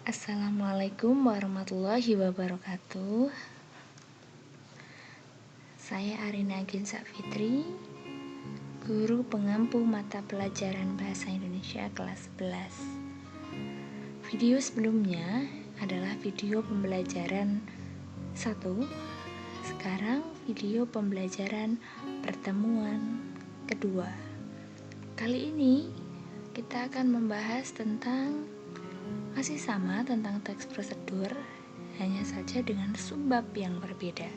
Assalamualaikum warahmatullahi wabarakatuh. Saya Arina Ginsa Fitri, guru pengampu mata pelajaran Bahasa Indonesia kelas 11. Video sebelumnya adalah video pembelajaran 1. Sekarang video pembelajaran pertemuan kedua. Kali ini kita akan membahas masih sama tentang teks prosedur, hanya saja dengan subbab yang berbeda.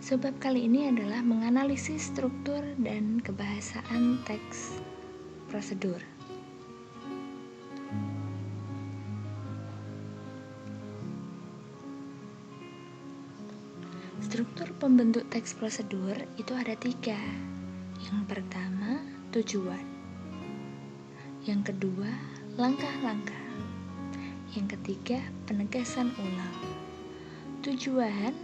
Subbab kali ini adalah menganalisis struktur dan kebahasaan teks prosedur. Struktur pembentuk teks prosedur itu ada 3. Yang pertama, tujuan. Yang kedua, langkah-langkah. Yang ketiga, penegasan ulang. Tujuan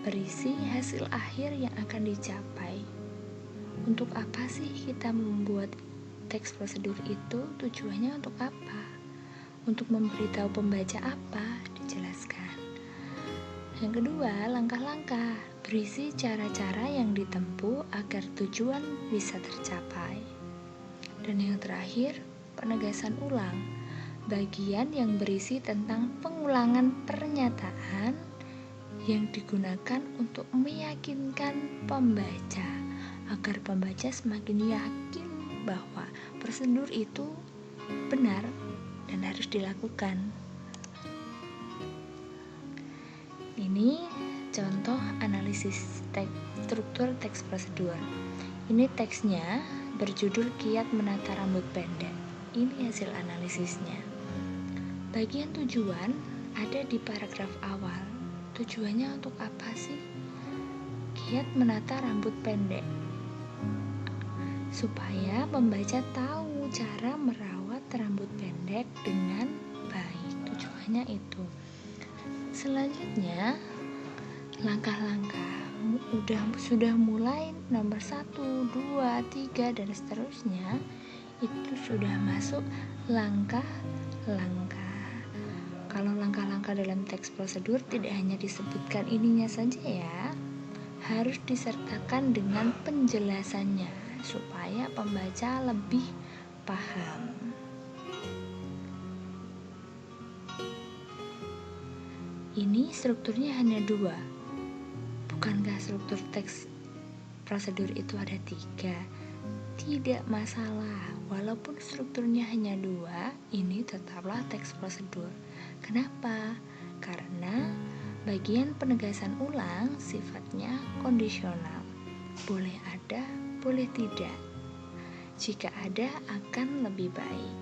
berisi hasil akhir yang akan dicapai. Untuk apa sih kita membuat teks prosedur itu? Tujuannya untuk apa? Untuk memberitahu pembaca apa? Dijelaskan. Yang kedua, langkah-langkah berisi cara-cara yang ditempuh agar tujuan bisa tercapai. Dan yang terakhir, penegasan ulang, bagian yang berisi tentang pengulangan pernyataan yang digunakan untuk meyakinkan pembaca agar pembaca semakin yakin bahwa prosedur itu benar dan harus dilakukan. Ini contoh analisis struktur teks prosedur. Ini teksnya berjudul Kiat Menata Rambut Pendek. Ini hasil analisisnya. Bagian tujuan ada di paragraf awal. Tujuannya untuk apa sih? Kiat menata rambut pendek, supaya pembaca tahu cara merawat rambut pendek dengan baik. Tujuannya itu. Selanjutnya, langkah-langkah sudah mulai nomor 1, 2, 3 dan seterusnya. Itu sudah masuk langkah-langkah. Kalau langkah-langkah dalam teks prosedur tidak hanya disebutkan ininya saja ya, harus disertakan dengan penjelasannya supaya pembaca lebih paham. Ini strukturnya hanya 2. Bukankah struktur teks prosedur itu ada 3? Tidak masalah, walaupun strukturnya hanya 2, ini tetaplah teks prosedur. Kenapa? Karena bagian penegasan ulang sifatnya kondisional. Boleh ada, boleh tidak. Jika ada, akan lebih baik.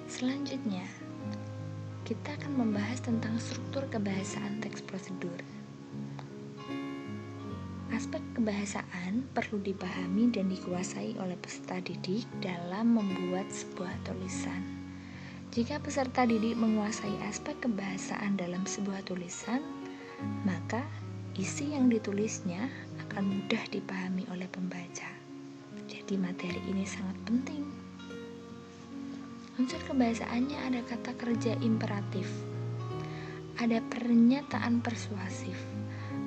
Selanjutnya, kita akan membahas tentang struktur kebahasaan teks prosedur. Aspek kebahasaan perlu dipahami dan dikuasai oleh peserta didik dalam membuat sebuah tulisan. Jika peserta didik menguasai aspek kebahasaan dalam sebuah tulisan, maka isi yang ditulisnya akan mudah dipahami oleh pembaca. Jadi materi ini sangat penting. Unsur kebahasaannya ada kata kerja imperatif, ada pernyataan persuasif,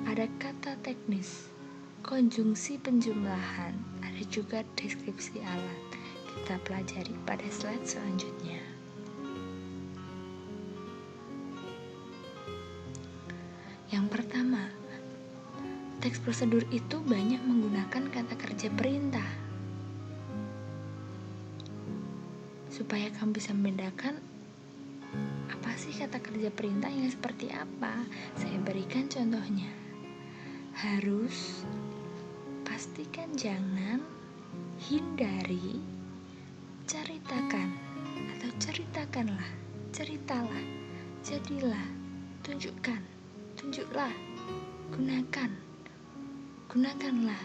ada kata teknis, konjungsi penjumlahan, ada juga deskripsi alat. Kita pelajari pada slide selanjutnya. Yang pertama, teks prosedur itu banyak menggunakan kata kerja perintah. Supaya kamu bisa membedakan apa sih kata kerja perintah yang seperti apa, saya berikan contohnya. Harus, pastikan jangan, hindari, ceritakan atau ceritakanlah, ceritalah, jadilah, tunjukkan, tunjuklah, gunakan, gunakanlah.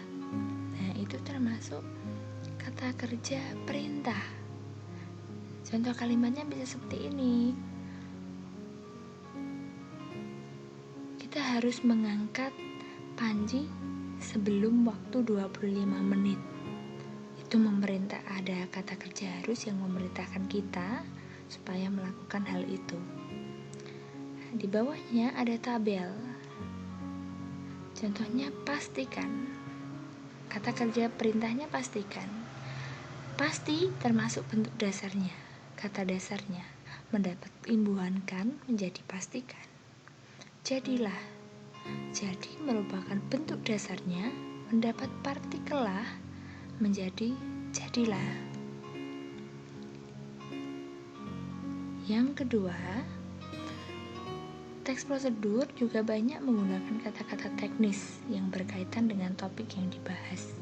Nah, itu termasuk kata kerja perintah. Contoh kalimatnya bisa seperti ini. Kita harus mengangkat panci sebelum waktu 25 menit. Itu ada kata kerja harus yang memerintahkan kita supaya melakukan hal itu. Di bawahnya ada tabel. Contohnya pastikan. Kata kerja perintahnya pastikan. Pasti termasuk bentuk dasarnya. Kata dasarnya mendapat imbuhan kan menjadi pastikan. Jadilah. Jadi merupakan bentuk dasarnya mendapat partikel lah menjadi jadilah. Yang kedua, teks prosedur juga banyak menggunakan kata-kata teknis yang berkaitan dengan topik yang dibahas.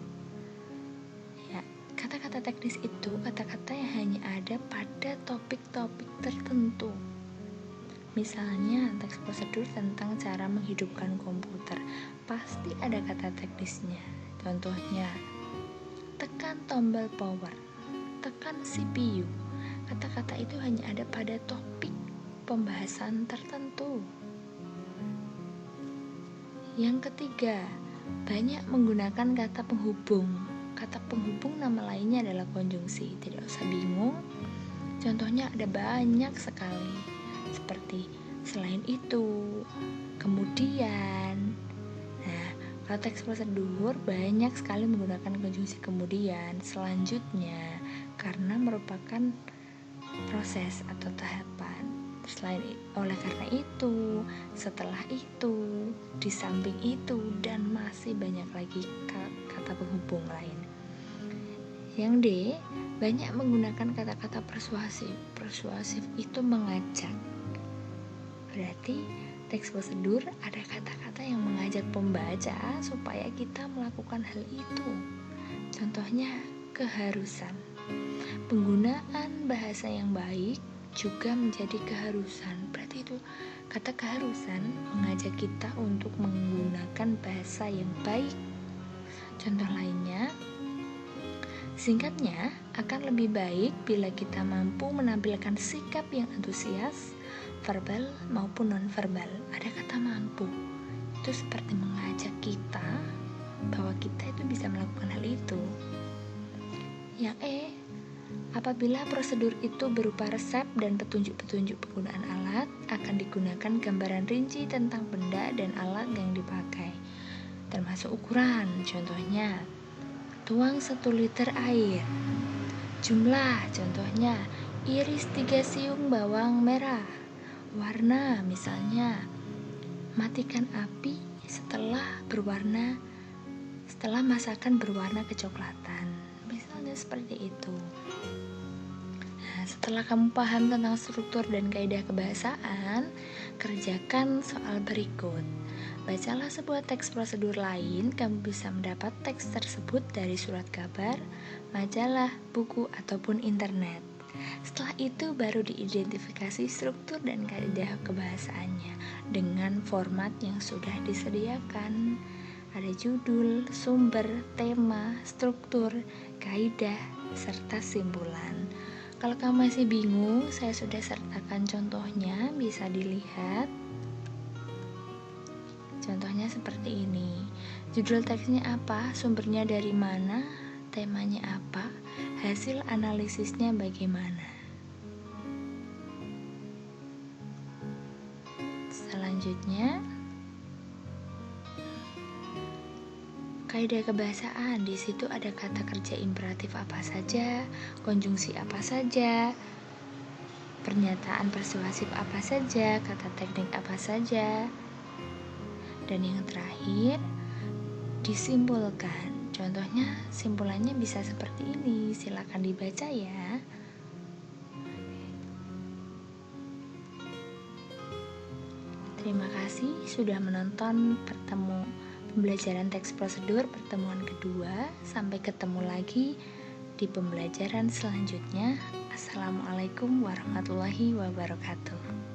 Ya, kata-kata teknis itu kata-kata yang hanya ada pada topik-topik tertentu. Misalnya, teks prosedur tentang cara menghidupkan komputer, pasti ada kata teknisnya. Contohnya, tekan tombol power, tekan CPU. Kata-kata itu hanya ada pada topik pembahasan tertentu. Yang ketiga, banyak menggunakan kata penghubung. Kata penghubung nama lainnya adalah konjungsi. Tidak usah bingung. Contohnya ada banyak sekali. Seperti selain itu, kemudian. Nah, kalau teks prosedur banyak sekali menggunakan konjungsi kemudian, selanjutnya, karena merupakan proses atau tahapan. Oleh karena itu, setelah itu, di samping itu, dan masih banyak lagi kata penghubung lain. Yang D, banyak menggunakan kata-kata persuasif. Persuasif itu mengajak. Berarti teks prosedur ada kata-kata yang mengajak pembaca supaya kita melakukan hal itu. Contohnya, keharusan. Penggunaan bahasa yang baik juga menjadi keharusan. Berarti itu kata keharusan mengajak kita untuk menggunakan bahasa yang baik. Contoh lainnya, singkatnya akan lebih baik bila kita mampu menampilkan sikap yang antusias, verbal maupun non-verbal. Ada kata mampu. Itu seperti mengajak kita bahwa kita itu bisa melakukan hal itu. Yang E, apabila prosedur itu berupa resep dan petunjuk-petunjuk penggunaan alat, akan digunakan gambaran rinci tentang benda dan alat yang dipakai, termasuk ukuran. Contohnya, tuang 1 liter air. Jumlah, contohnya, iris 3 siung bawang merah. Warna, misalnya, matikan api setelah masakan berwarna kecoklatan. Misalnya seperti itu. Setelah kamu paham tentang struktur dan kaidah kebahasaan, kerjakan soal berikut. Bacalah sebuah teks prosedur lain, kamu bisa mendapat teks tersebut dari surat kabar, majalah, buku, ataupun internet. Setelah itu baru diidentifikasi struktur dan kaidah kebahasaannya dengan format yang sudah disediakan. Ada judul, sumber, tema, struktur, kaidah, serta simpulan. Kalau kamu masih bingung, saya sudah sertakan contohnya, bisa dilihat. Contohnya seperti ini. Judul teksnya apa, sumbernya dari mana, temanya apa, hasil analisisnya bagaimana. Selanjutnya, kaidah kebahasaan. Di situ ada kata kerja imperatif apa saja, konjungsi apa saja, pernyataan persuasif apa saja, kata teknik apa saja. Dan yang terakhir, disimpulkan. Contohnya, simpulannya bisa seperti ini. Silakan dibaca ya. Terima kasih sudah menonton pembelajaran teks prosedur pertemuan kedua. Sampai ketemu lagi di pembelajaran selanjutnya. Assalamualaikum warahmatullahi wabarakatuh.